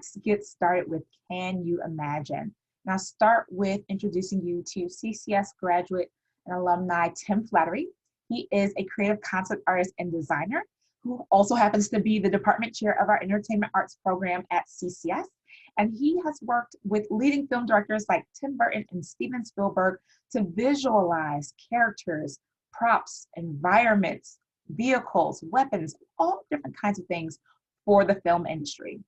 let's get started with Can You Imagine? And I'll start with introducing you to CCS graduate and alumni Tim Flattery. He is a creative concept artist and designer who also happens to be the department chair of our entertainment arts program at CCS. And he has worked with leading film directors like Tim Burton and Steven Spielberg to visualize characters, props, environments, vehicles, weapons, all different kinds of things for the film industry.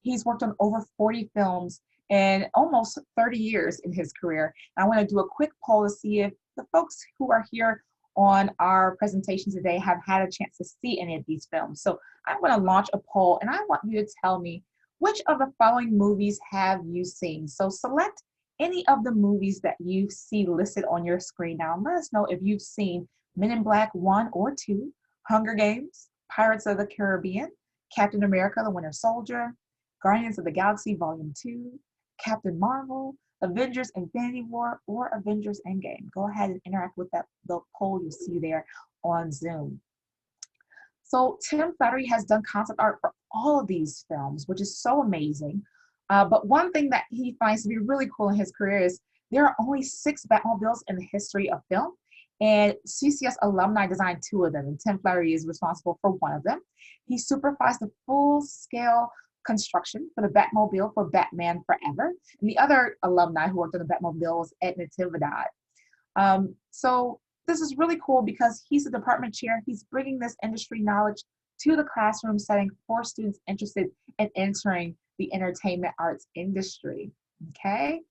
He's worked on over 40 films and almost 30 years in his career. And I want to do a quick poll to see if the folks who are here on our presentation today have had a chance to see any of these films. So I'm going to launch a poll and I want you to tell me, which of the following movies have you seen? So select any of the movies that you see listed on your screen now and let us know if you've seen Men in Black 1 or 2, Hunger Games, Pirates of the Caribbean, Captain America, the Winter Soldier, Guardians of the Galaxy Volume 2, Captain Marvel, Avengers Infinity War, or Avengers Endgame. Go ahead and interact with the poll you see there on Zoom. So Tim Flattery has done concept art for all of these films, which is so amazing. But one thing that he finds to be really cool in his career is there are only 6 Batmobiles in the history of film, and CCS alumni designed 2 of them, and Tim Flattery is responsible for 1 of them. He supervised the full-scale construction for the Batmobile for Batman Forever, and the other alumni who worked on the Batmobile was Ed Natividad. So this is really cool because he's a department chair. He's bringing this industry knowledge to the classroom setting for students interested in entering the entertainment arts industry, okay?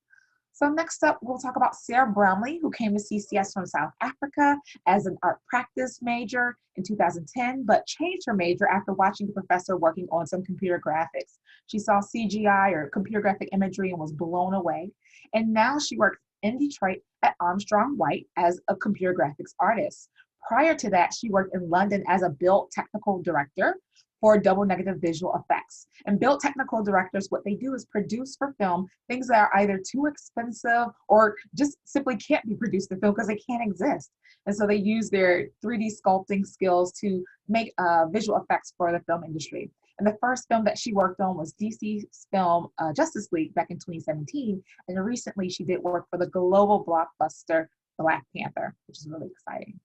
So next up, we'll talk about Sarah Brownlee, who came to CCS from South Africa as an art practice major in 2010, but changed her major after watching the professor working on some computer graphics. She saw CGI or computer graphic imagery and was blown away. And now she works in Detroit at Armstrong White as a computer graphics artist. Prior to that, she worked in London as a build technical director for double negative visual effects. And build technical directors, what they do is produce for film things that are either too expensive or just simply can't be produced in film because they can't exist. And so they use their 3D sculpting skills to make visual effects for the film industry. And the first film that she worked on was DC's film Justice League back in 2017. And recently she did work for the global blockbuster Black Panther, which is really exciting.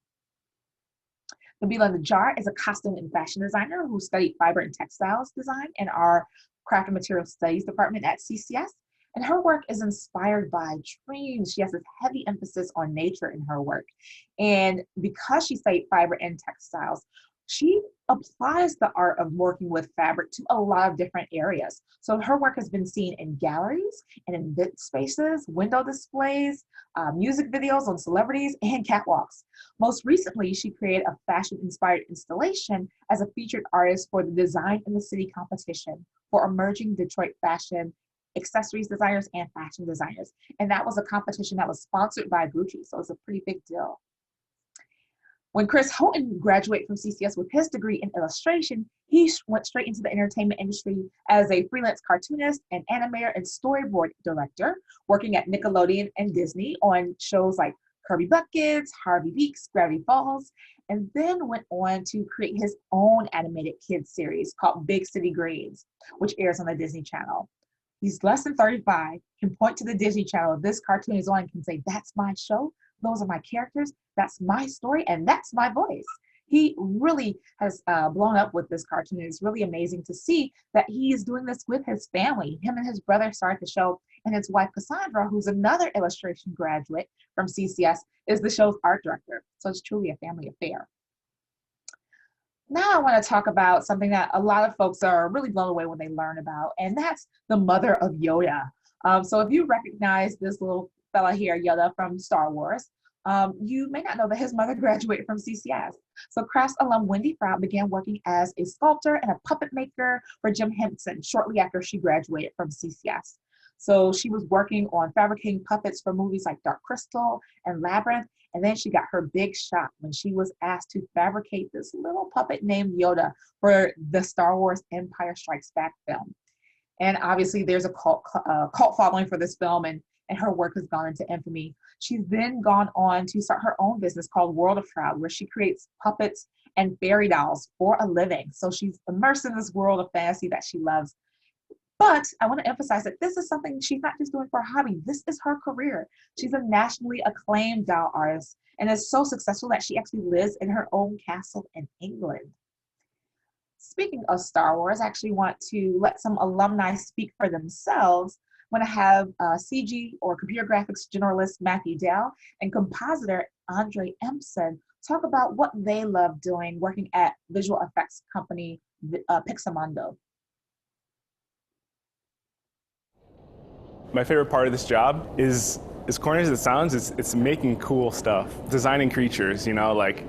Nabila Najjar is a costume and fashion designer who studied fiber and textiles design in our craft and material studies department at CCS. And her work is inspired by dreams. She has this heavy emphasis on nature in her work. And because she studied fiber and textiles, she applies the art of working with fabric to a lot of different areas. So her work has been seen in galleries and in event spaces, window displays, music videos on celebrities, and catwalks. Most recently, she created a fashion-inspired installation as a featured artist for the Design in the City competition for emerging Detroit fashion accessories designers and fashion designers. And that was a competition that was sponsored by Gucci, so it's a pretty big deal. When Chris Houghton graduated from CCS with his degree in illustration, he went straight into the entertainment industry as a freelance cartoonist and animator and storyboard director, working at Nickelodeon and Disney on shows like Kirby Buckets, Harvey Beaks, Gravity Falls, and then went on to create his own animated kids series called Big City Greens, which airs on the Disney Channel. He's less than 35, can point to the Disney Channel. This cartoon is on and can say, that's my show, those are my characters, that's my story, and that's my voice. He really has blown up with this cartoon. It's really amazing to see that he is doing this with his family. Him and his brother started the show, and his wife, Cassandra, who's another illustration graduate from CCS, is the show's art director. So it's truly a family affair. Now I want to talk about something that a lot of folks are really blown away when they learn about, and that's the mother of Yoda. So if you recognize this little fella here, Yoda from Star Wars, you may not know that his mother graduated from CCS. So crafts alum Wendy Froud began working as a sculptor and a puppet maker for Jim Henson shortly after she graduated from CCS. So she was working on fabricating puppets for movies like Dark Crystal and Labyrinth. And then she got her big shot when she was asked to fabricate this little puppet named Yoda for the Star Wars Empire Strikes Back film. And obviously there's a cult following for this film, and her work has gone into infamy. She's then gone on to start her own business called World of Froud, where she creates puppets and fairy dolls for a living. So she's immersed in this world of fantasy that she loves. But I want to emphasize that this is something she's not just doing for a hobby. This is her career. She's a nationally acclaimed doll artist and is so successful that she actually lives in her own castle in England. Speaking of Star Wars, I actually want to let some alumni speak for themselves. I'm going to have CG or computer graphics generalist Matthew Dell and compositor Andre Empson talk about what they love doing working at visual effects company Pixamondo. My favorite part of this job is, as corny as it sounds, it's making cool stuff. Designing creatures, like,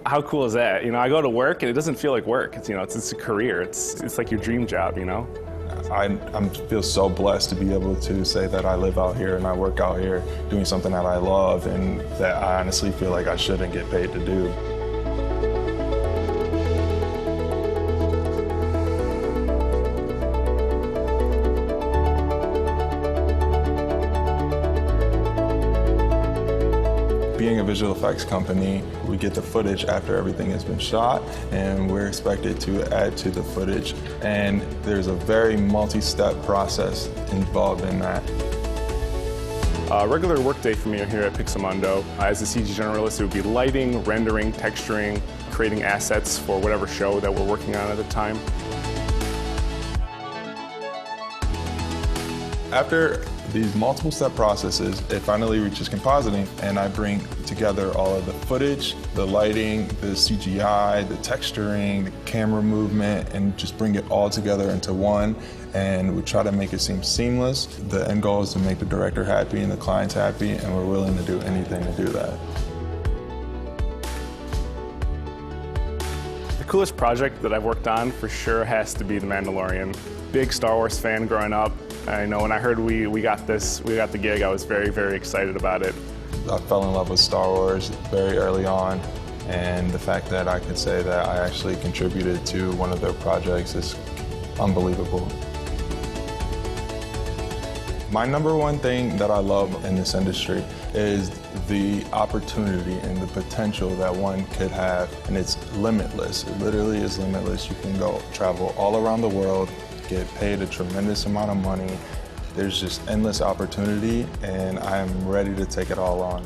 how cool is that? I go to work and it doesn't feel like work. It's a career. It's like your dream job, I feel so blessed to be able to say that I live out here and I work out here doing something that I love and that I honestly feel like I shouldn't get paid to do. Being a visual effects company, we get the footage after everything has been shot, and we're expected to add to the footage. And there's a very multi-step process involved in that. A regular workday for me here at Pixamondo, as a CG generalist, it would be lighting, rendering, texturing, creating assets for whatever show that we're working on at the time. After these multiple step processes, it finally reaches compositing, and I bring together all of the footage, the lighting, the CGI, the texturing, the camera movement, and just bring it all together into one, and we try to make it seem seamless. The end goal is to make the director happy and the clients happy, and we're willing to do anything to do that. The coolest project that I've worked on for sure has to be The Mandalorian. Big Star Wars fan growing up. I know when I heard we got the gig, I was very, very excited about it. I fell in love with Star Wars very early on, and the fact that I could say that I actually contributed to one of their projects is unbelievable. My number one thing that I love in this industry is the opportunity and the potential that one could have, and it's limitless. It literally is limitless. You can go travel all around the world, get paid a tremendous amount of money. There's just endless opportunity, and I am ready to take it all on.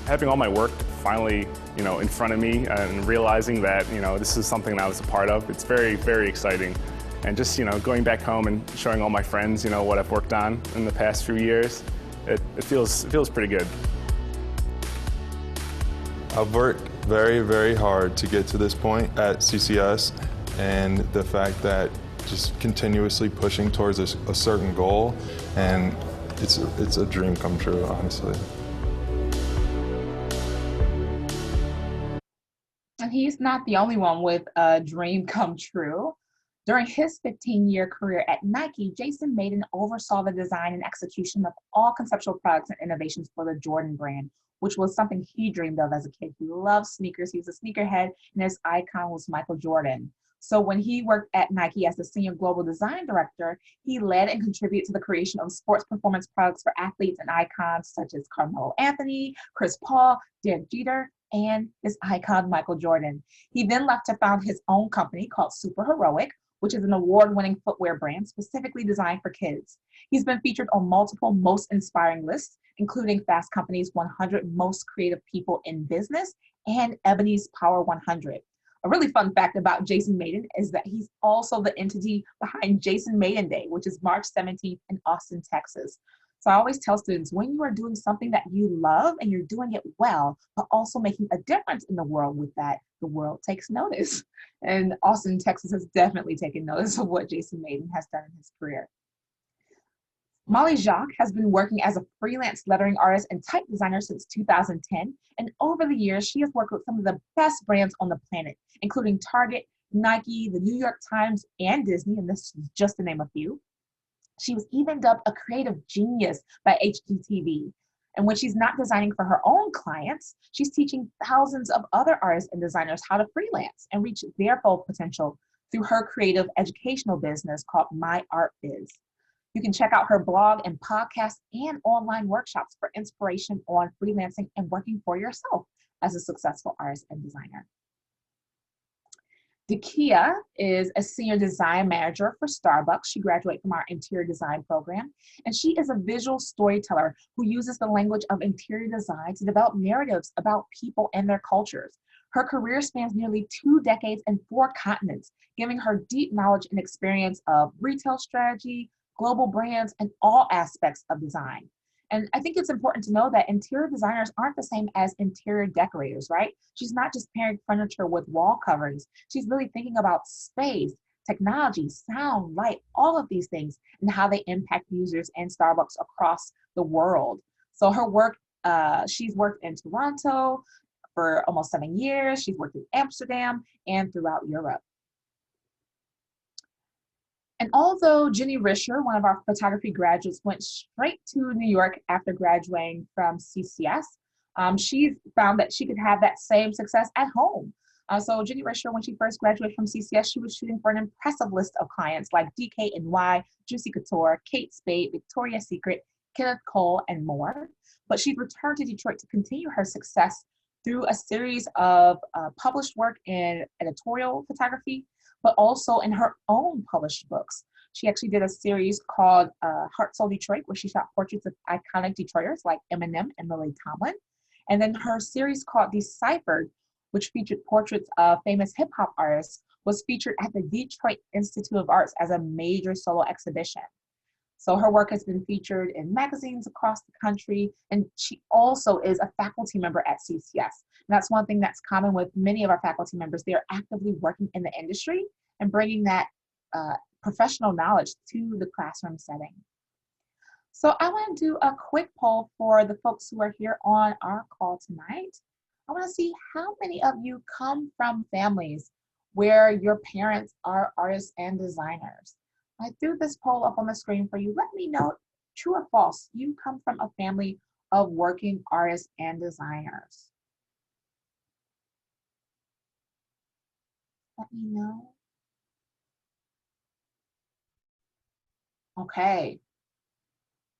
Having all my work finally, in front of me and realizing that, this is something that I was a part of, it's very, very exciting. And just, going back home and showing all my friends, what I've worked on in the past few years, it feels pretty good. I've worked very, very hard to get to this point at CCS, and the fact that just continuously pushing towards a certain goal, and it's a dream come true, honestly. And he's not the only one with a dream come true. During his 15-year career at Nike, Jason Maiden oversaw the design and execution of all conceptual products and innovations for the Jordan brand, which was something he dreamed of as a kid. He loved sneakers, he was a sneakerhead, and his icon was Michael Jordan. So when he worked at Nike as the senior global design director, he led and contributed to the creation of sports performance products for athletes and icons such as Carmelo Anthony, Chris Paul, Derek Jeter, and his icon, Michael Jordan. He then left to found his own company called Super Heroic, which is an award-winning footwear brand specifically designed for kids. He's been featured on multiple most inspiring lists, including Fast Company's 100 Most Creative People in Business and Ebony's Power 100. A really fun fact about Jason Maiden is that he's also the entity behind Jason Maiden Day, which is March 17th in Austin, Texas. So I always tell students, when you are doing something that you love and you're doing it well, but also making a difference in the world with that, the world takes notice. And Austin, Texas has definitely taken notice of what Jason Maiden has done in his career. Molly Jacques has been working as a freelance lettering artist and type designer since 2010. And over the years, she has worked with some of the best brands on the planet, including Target, Nike, the New York Times, and Disney, and this is just to name a few. She was even dubbed a creative genius by HGTV. And when she's not designing for her own clients, she's teaching thousands of other artists and designers how to freelance and reach their full potential through her creative educational business called My Art Biz. You can check out her blog and podcast and online workshops for inspiration on freelancing and working for yourself as a successful artist and designer. Dakia is a senior design manager for Starbucks. She graduated from our interior design program, and she is a visual storyteller who uses the language of interior design to develop narratives about people and their cultures. Her career spans nearly 2 decades and 4 continents, giving her deep knowledge and experience of retail strategy, global brands, and all aspects of design. And I think it's important to know that interior designers aren't the same as interior decorators, right? She's not just pairing furniture with wall coverings. She's really thinking about space, technology, sound, light, all of these things, and how they impact users and Starbucks across the world. So her work, she's worked in Toronto for almost 7 years. She's worked in Amsterdam and throughout Europe. And although Jenny Risher, one of our photography graduates, went straight to New York after graduating from CCS, she found that she could have that same success at home. So Jenny Risher, when she first graduated from CCS, she was shooting for an impressive list of clients like DKNY, Juicy Couture, Kate Spade, Victoria's Secret, Kenneth Cole, and more. But she returned to Detroit to continue her success through a series of published work in editorial photography, but also in her own published books. She actually did a series called Heart Soul Detroit, where she shot portraits of iconic Detroiters like Eminem and Lily Tomlin. And then her series called Deciphered, which featured portraits of famous hip hop artists, was featured at the Detroit Institute of Arts as a major solo exhibition. So her work has been featured in magazines across the country, and she also is a faculty member at CCS. And that's one thing that's common with many of our faculty members. They are actively working in the industry and bringing that professional knowledge to the classroom setting. So I want to do a quick poll for the folks who are here on our call tonight. I want to see how many of you come from families where your parents are artists and designers. I threw this poll up on the screen for you. Let me know, true or false, you come from a family of working artists and designers. Let me know. Okay.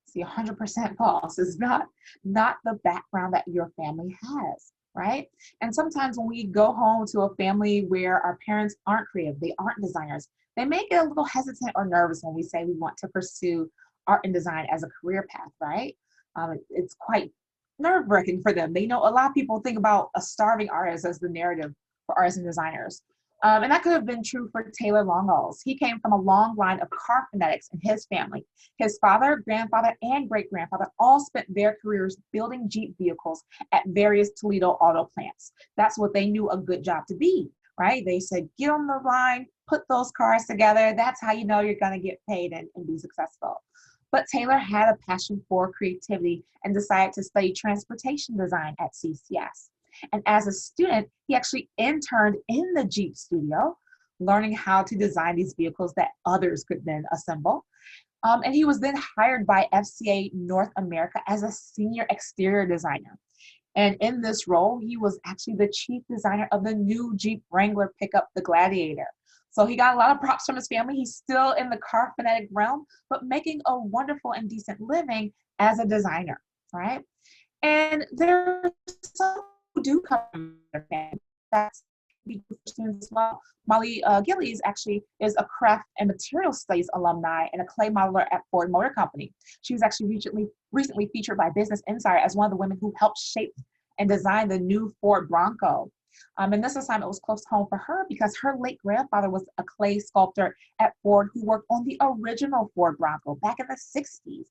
See, 100% false is not the background that your family has, right? And sometimes when we go home to a family where our parents aren't creative, they aren't designers, they may get a little hesitant or nervous when we say we want to pursue art and design as a career path, right? It's quite nerve-wracking for them. They know a lot of people think about a starving artist as the narrative for artists and designers. And that could have been true for Taylor Longalls. He came from a long line of car fanatics in his family. His father, grandfather, and great-grandfather all spent their careers building Jeep vehicles at various Toledo auto plants. That's what they knew a good job to be, right? They said, get on the line, put those cars together. That's how you know you're going to get paid and be successful. But Taylor had a passion for creativity and decided to study transportation design at CCS. And as a student, he actually interned in the Jeep studio, learning how to design these vehicles that others could then assemble. And he was then hired by FCA North America as a senior exterior designer. And in this role, he was actually the chief designer of the new Jeep Wrangler pickup, the Gladiator. So he got a lot of props from his family. He's still in the car fanatic realm, but making a wonderful and decent living as a designer, right? And there's some who do come from their family. That's students as well. Molly Gillies actually is a craft and material studies alumni and a clay modeler at Ford Motor Company. She was actually recently featured by Business Insider as one of the women who helped shape and design the new Ford Bronco. And this assignment was close to home for her because her late grandfather was a clay sculptor at Ford who worked on the original Ford Bronco back in the 60s.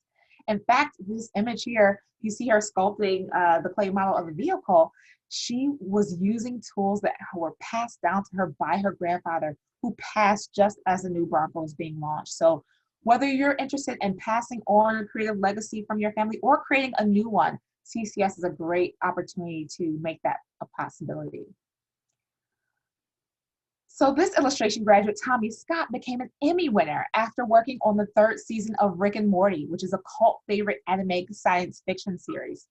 In fact, this image here, you see her sculpting the clay model of the vehicle. She was using tools that were passed down to her by her grandfather, who passed just as the new Bronco was being launched. So whether you're interested in passing on a creative legacy from your family or creating a new one, CCS is a great opportunity to make that a possibility. So this illustration graduate, Tommy Scott, became an Emmy winner after working on the 3rd season of Rick and Morty, which is a cult favorite animated science fiction series.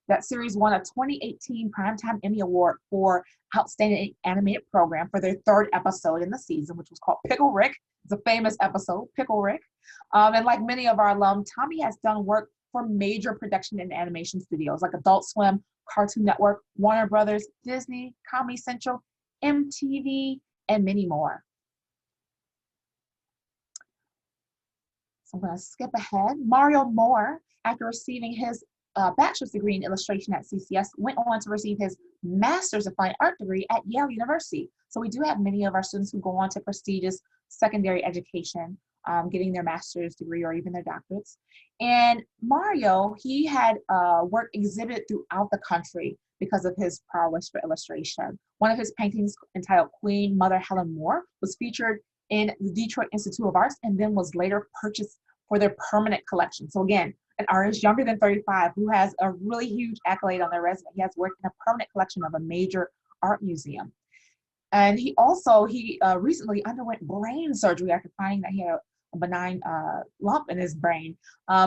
That series won a 2018 Primetime Emmy Award for Outstanding Animated Program for their 3rd episode in the season, which was called Pickle Rick. It's a famous episode, Pickle Rick. And like many of our alum, Tommy has done work for major production and animation studios like Adult Swim, Cartoon Network, Warner Brothers, Disney, Comedy Central, MTV, and many more. So I'm going to skip ahead. Mario Moore, after receiving his bachelor's degree in illustration at CCS, went on to receive his master's of fine art degree at Yale University. So we do have many of our students who go on to prestigious secondary education, getting their master's degree or even their doctorates. And Mario, he had work exhibited throughout the country because of his prowess for illustration. One of his paintings, entitled Queen Mother Helen Moore, was featured in the Detroit Institute of Arts and then was later purchased for their permanent collection. So again, an artist younger than 35 who has a really huge accolade on their resume. He has worked in a permanent collection of a major art museum. And he recently underwent brain surgery after finding that he had a benign lump in his brain.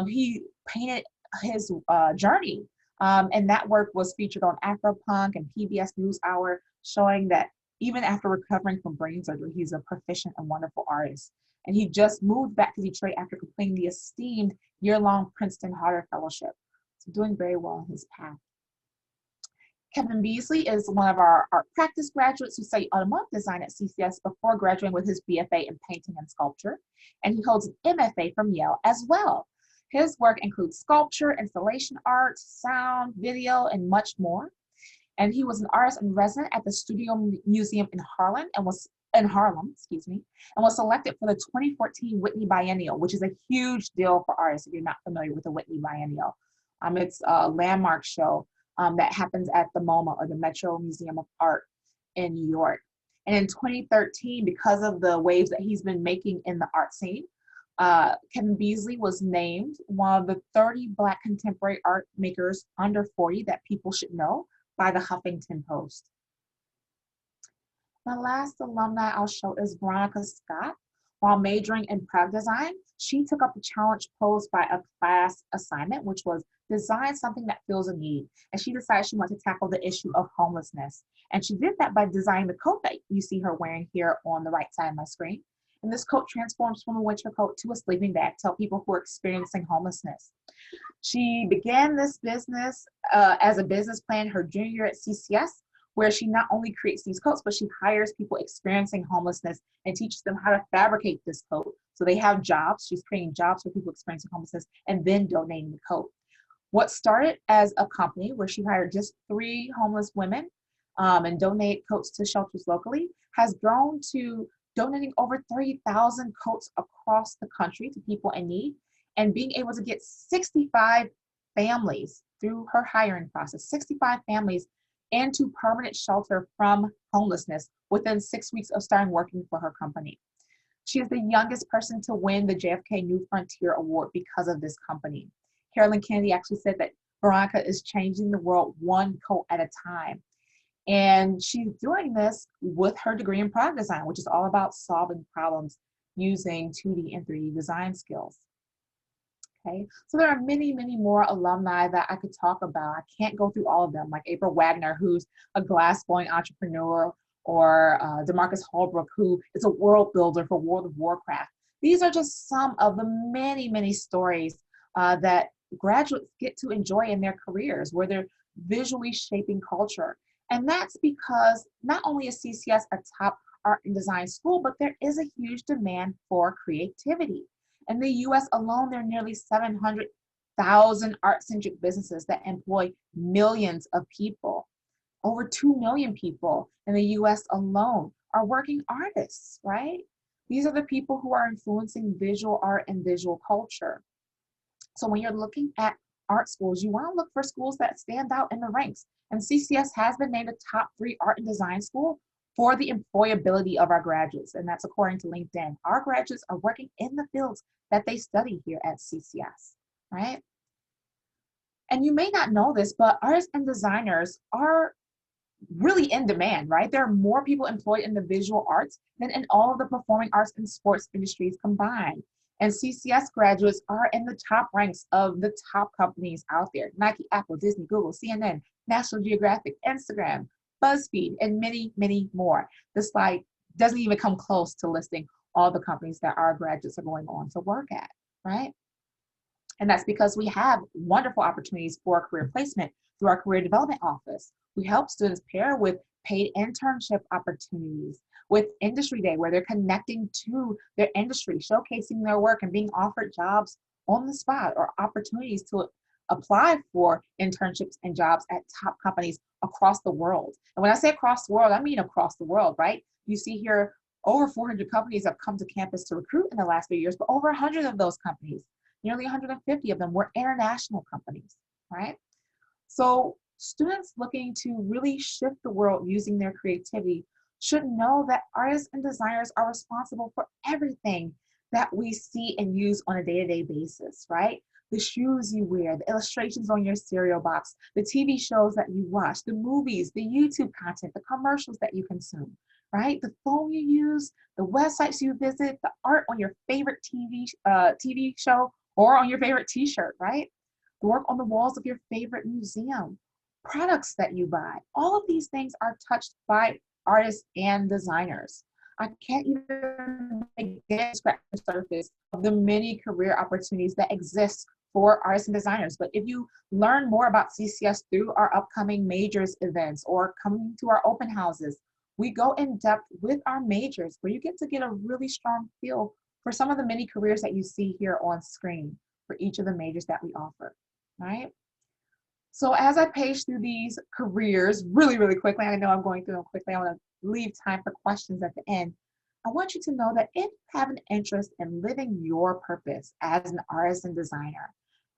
He painted his journey, and that work was featured on Afropunk and PBS NewsHour, showing that even after recovering from brain surgery, he's a proficient and wonderful artist. And he just moved back to Detroit after completing the esteemed year-long Princeton Harder Fellowship. So doing very well in his path. Kevin Beasley is one of our art practice graduates who studied automotive design at CCS before graduating with his BFA in painting and sculpture. And he holds an MFA from Yale as well. His work includes sculpture, installation art, sound, video, and much more. And he was an artist in resident at the Studio Museum in Harlem and was selected for the 2014 Whitney Biennial, which is a huge deal for artists if you're not familiar with the Whitney Biennial. It's a landmark show that happens at the MoMA, or the Metro Museum of Art in New York. And in 2013, because of the waves that he's been making in the art scene, Kevin Beasley was named one of the 30 Black contemporary art makers under 40 that people should know by the Huffington Post. The last alumni I'll show is Veronica Scott. While majoring in product design, she took up the challenge posed by a class assignment, which was design something that fills a need. And she decided she wanted to tackle the issue of homelessness. And she did that by designing the coat that you see her wearing here on the right side of my screen. And this coat transforms from a winter coat to a sleeping bag to help people who are experiencing homelessness. She began this business as a business plan her junior year at CCS, where she not only creates these coats, but she hires people experiencing homelessness and teaches them how to fabricate this coat. So they have jobs. She's creating jobs for people experiencing homelessness and then donating the coat. What started as a company where she hired just 3 homeless women and donated coats to shelters locally has grown to donating over 30,000 coats across the country to people in need, and being able to get 65 families through her hiring process, 65 families into permanent shelter from homelessness within 6 weeks of starting working for her company. She is the youngest person to win the JFK New Frontier Award because of this company. Carolyn Kennedy actually said that Veronica is changing the world one coat at a time. And she's doing this with her degree in product design, which is all about solving problems using 2D and 3D design skills. Okay, so there are many, many more alumni that I could talk about. I can't go through all of them, like April Wagner, who's a glass-blowing entrepreneur, or DeMarcus Holbrook, who is a world builder for World of Warcraft. These are just some of the many, many stories that graduates get to enjoy in their careers, where they're visually shaping culture. And that's because not only is CCS a top art and design school, but there is a huge demand for creativity. In the US alone, there are nearly 700,000 art-centric businesses that employ millions of people. Over 2 million people in the US alone are working artists, right? These are the people who are influencing visual art and visual culture. So when you're looking at art schools, you want to look for schools that stand out in the ranks. And CCS has been named a top 3 art and design school for the employability of our graduates. And that's according to LinkedIn. Our graduates are working in the fields that they study here at CCS, right? And you may not know this, but artists and designers are really in demand, right? There are more people employed in the visual arts than in all of the performing arts and sports industries combined. And CCS graduates are in the top ranks of the top companies out there: Nike, Apple, Disney, Google, CNN, National Geographic, Instagram, BuzzFeed, and many, many more. This slide doesn't even come close to listing all the companies that our graduates are going on to work at, right? And that's because we have wonderful opportunities for career placement through our Career Development Office. We help students pair with paid internship opportunities. with Industry Day, where they're connecting to their industry, showcasing their work and being offered jobs on the spot or opportunities to apply for internships and jobs at top companies across the world. And when I say across the world, I mean across the world, right? You see here over 400 companies have come to campus to recruit in the last few years, but over 100 of those companies, nearly 150 of them, were international companies, right? So students looking to really shift the world using their creativity should know that artists and designers are responsible for everything that we see and use on a day-to-day basis, right? The shoes you wear, the illustrations on your cereal box, the TV shows that you watch, the movies, the YouTube content, the commercials that you consume, right? The phone you use, the websites you visit, the art on your favorite TV show or on your favorite t-shirt, right? The work on the walls of your favorite museum, products that you buy. All of these things are touched by artists and designers. I can't even begin to scratch the surface of the many career opportunities that exist for artists and designers. But if you learn more about CCS through our upcoming majors events or coming to our open houses, we go in depth with our majors where you get to get a really strong feel for some of the many careers that you see here on screen for each of the majors that we offer, right? So as I page through these careers really, really quickly, I know I'm going through them quickly, I want to leave time for questions at the end. I want you to know that if you have an interest in living your purpose as an artist and designer,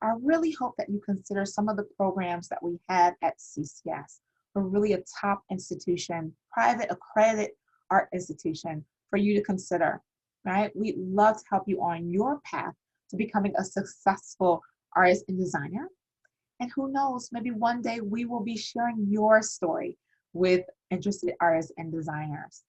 I really hope that you consider some of the programs that we have at CCS. We're really a top institution, private accredited art institution for you to consider, right? We'd love to help you on your path to becoming a successful artist and designer. And who knows, maybe one day we will be sharing your story with interested artists and designers.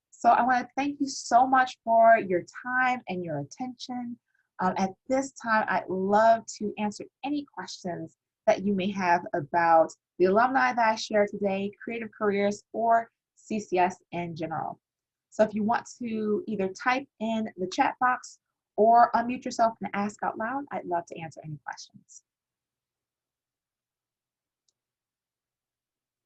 So I want to thank you so much for your time and your attention. At this time, I'd love to answer any questions that you may have about the alumni that I shared today, creative careers, or CCS in general. So if you want to either type in the chat box or unmute yourself and ask out loud, I'd love to answer any questions.